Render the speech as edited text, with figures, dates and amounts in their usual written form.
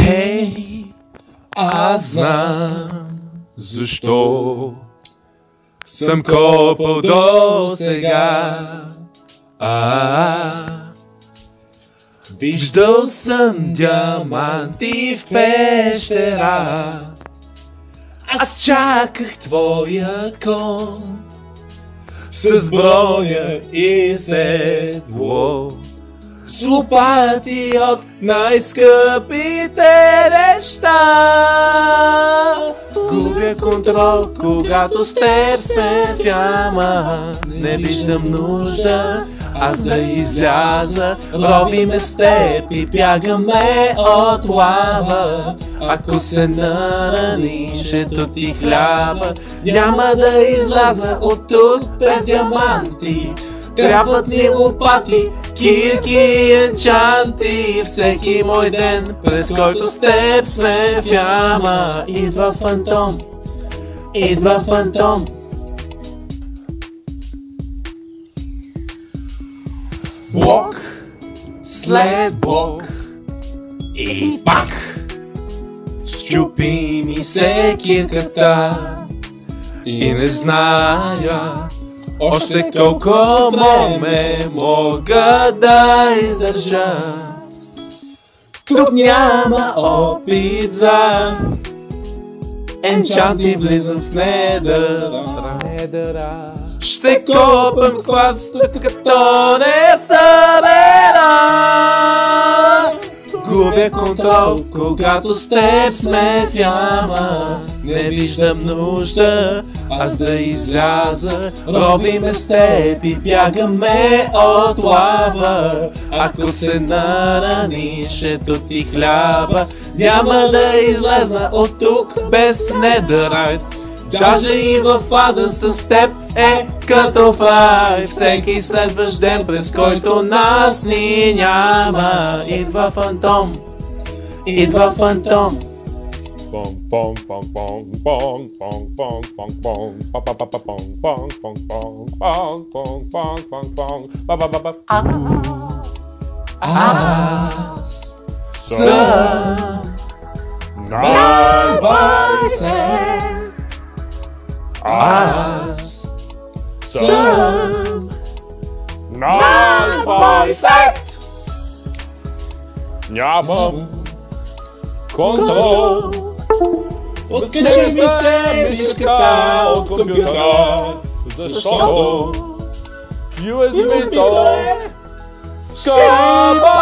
Хей, аз знам защо съм копал до сега. Виждал съм диаманти в пещера. Аз чаках твоят кон с броня и седло, с лопати от най-скъпите неща. Губя контрол, когато с теб сме в яма. Не виждам нужда аз да изляза. Ровиме с теб и бягаме от лава. Ако се нараниш, ето ти хляба. Няма да изляза от тук без диаманти. Трябват ни лопати, кирки и енчанти. Всеки мой ден, през който с теб сме в яма. Идва фантом, идва фантом. Блок след блок и пак счупи ми се кирката. И не зная още колко време мога да издържа. Тук няма опит за енчанти, влизам в недъра. Ще копам клад, след като не събера. Губя контрол, когато с теб сме в яма. Не виждам нужда аз да изляза. Ровиме с теб и бягаме от лава. Ако се нараниш, ето ти хляба. Няма да излезна от тук без недърайт. Даже и в ада с теб е като в рай. Всеки следващ ден, през който нас ни няма. Идва фантом, идва фантом. Аз съм най-вайсен. Аз съм най-вайсен. Нямам контрол. Откачи ми се мишката от компютър, защото USB-то е скъпа.